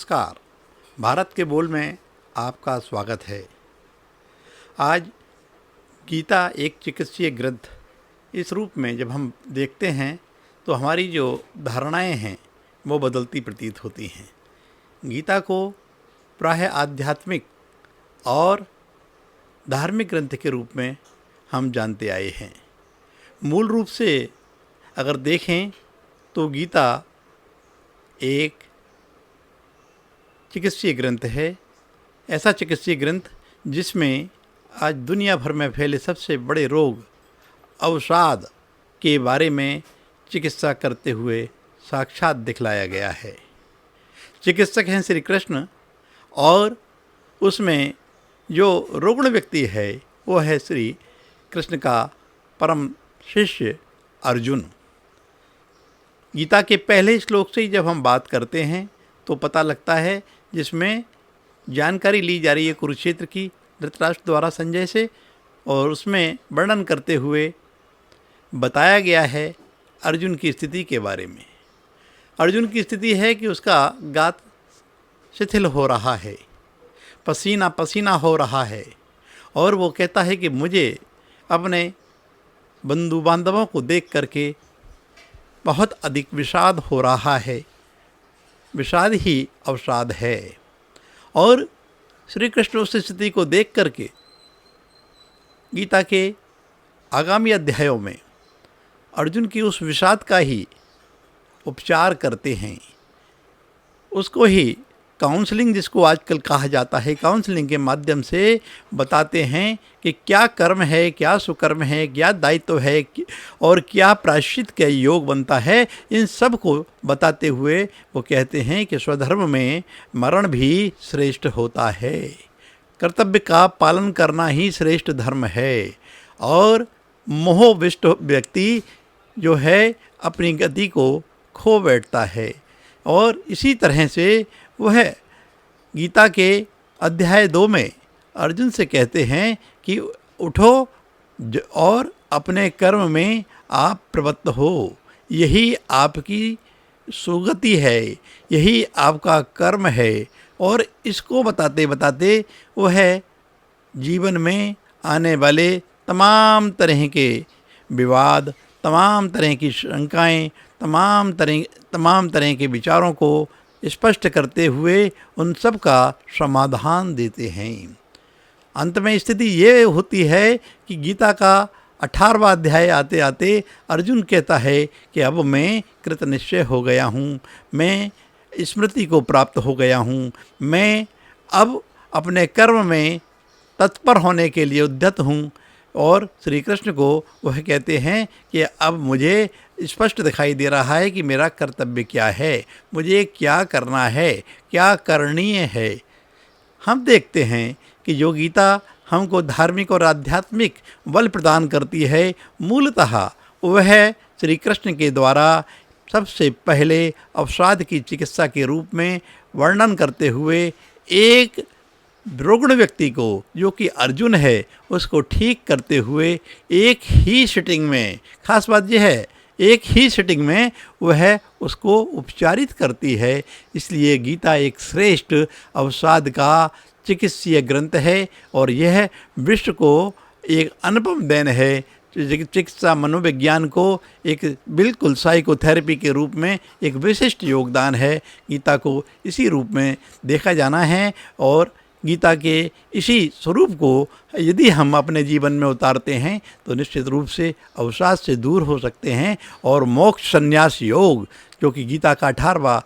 नमस्कार। भारत के बोल में आपका स्वागत है। आज गीता एक चिकित्सीय ग्रंथ इस रूप में जब हम देखते हैं तो हमारी जो धारणाएं हैं वो बदलती प्रतीत होती हैं। गीता को प्रायः आध्यात्मिक और धार्मिक ग्रंथ के रूप में हम जानते आए हैं। मूल रूप से अगर देखें तो गीता एक चिकित्सीय ग्रंथ है। ऐसा चिकित्सीय ग्रंथ जिसमें आज दुनिया भर में फैले सबसे बड़े रोग अवसाद के बारे में चिकित्सा करते हुए साक्षात दिखलाया गया है। चिकित्सक हैं श्री कृष्ण और उसमें जो रुग्ण व्यक्ति है वो है श्री कृष्ण का परम शिष्य अर्जुन। गीता के पहले श्लोक से ही जब हम बात करते हैं तो पता लगता है, जिसमें जानकारी ली जा रही है कुरुक्षेत्र की धृतराष्ट्र द्वारा संजय से, और उसमें वर्णन करते हुए बताया गया है अर्जुन की स्थिति के बारे में। अर्जुन की स्थिति है कि उसका गात शिथिल हो रहा है, पसीना पसीना हो रहा है, और वो कहता है कि मुझे अपने बंधु बांधवों को देख करके बहुत अधिक विषाद हो रहा है। विषाद ही अवसाद है। और श्री कृष्ण उस स्थिति को देख करके गीता के आगामी अध्यायों में अर्जुन की उस विषाद का ही उपचार करते हैं। उसको ही काउंसलिंग, जिसको आजकल कहा जाता है, काउंसलिंग के माध्यम से बताते हैं कि क्या कर्म है, क्या सुकर्म है, क्या दायित्व है और क्या प्रायश्चित का योग बनता है। इन सब को बताते हुए वो कहते हैं कि स्वधर्म में मरण भी श्रेष्ठ होता है, कर्तव्य का पालन करना ही श्रेष्ठ धर्म है, और मोहविष्ट व्यक्ति जो है अपनी गति को खो बैठता है। और इसी तरह से वह गीता के अध्याय 2 में अर्जुन से कहते हैं कि उठो और अपने कर्म में आप प्रवृत्त हो, यही आपकी सुगति है, यही आपका कर्म है। और इसको बताते बताते वह जीवन में आने वाले तमाम तरह के विवाद, तमाम तरह की शंकाएं, तमाम तरह के विचारों को स्पष्ट करते हुए उन सब का समाधान देते हैं। अंत में स्थिति ये होती है कि गीता का 18वां अध्याय आते आते अर्जुन कहता है कि अब मैं कृतनिश्चय हो गया हूँ, मैं स्मृति को प्राप्त हो गया हूँ, मैं अब अपने कर्म में तत्पर होने के लिए उद्यत हूँ। और श्री कृष्ण को वह कहते हैं कि अब मुझे स्पष्ट दिखाई दे रहा है कि मेरा कर्तव्य क्या है, मुझे क्या करना है, क्या करणीय है। हम देखते हैं कि जो गीता हमको धार्मिक और आध्यात्मिक बल प्रदान करती है, मूलतः वह श्री कृष्ण के द्वारा सबसे पहले अवसाद की चिकित्सा के रूप में वर्णन करते हुए एक रुग्ण व्यक्ति को, जो कि अर्जुन है, उसको ठीक करते हुए एक ही सिटिंग में, खास बात यह है एक ही सिटिंग में वह उसको उपचारित करती है। इसलिए गीता एक श्रेष्ठ अवसाद का चिकित्सीय ग्रंथ है और यह विश्व को एक अनुपम देन है। चिकित्सा मनोविज्ञान को एक बिल्कुल साइकोथेरेपी के रूप में एक विशिष्ट योगदान है। गीता को इसी रूप में देखा जाना है और गीता के इसी स्वरूप को यदि हम अपने जीवन में उतारते हैं तो निश्चित रूप से अवसाद से दूर हो सकते हैं और मोक्ष संन्यास योग, जो कि गीता का 18वां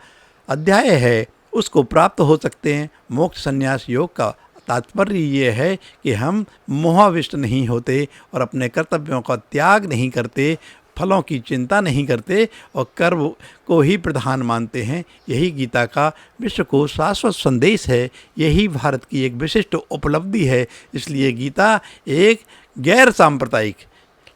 अध्याय है, उसको प्राप्त हो सकते हैं। मोक्ष संन्यास योग का तात्पर्य ये है कि हम मोहाविष्ट नहीं होते और अपने कर्तव्यों का त्याग नहीं करते, फलों की चिंता नहीं करते और कर्म को ही प्रधान मानते हैं। यही गीता का विश्व को शाश्वत संदेश है, यही भारत की एक विशिष्ट उपलब्धि है। इसलिए गीता एक गैर सांप्रदायिक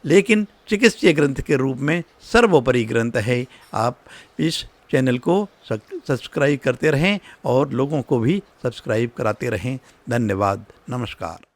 लेकिन चिकित्सीय ग्रंथ के रूप में सर्वोपरि ग्रंथ है। आप इस चैनल को सब्सक्राइब करते रहें और लोगों को भी सब्सक्राइब कराते रहें। धन्यवाद। नमस्कार।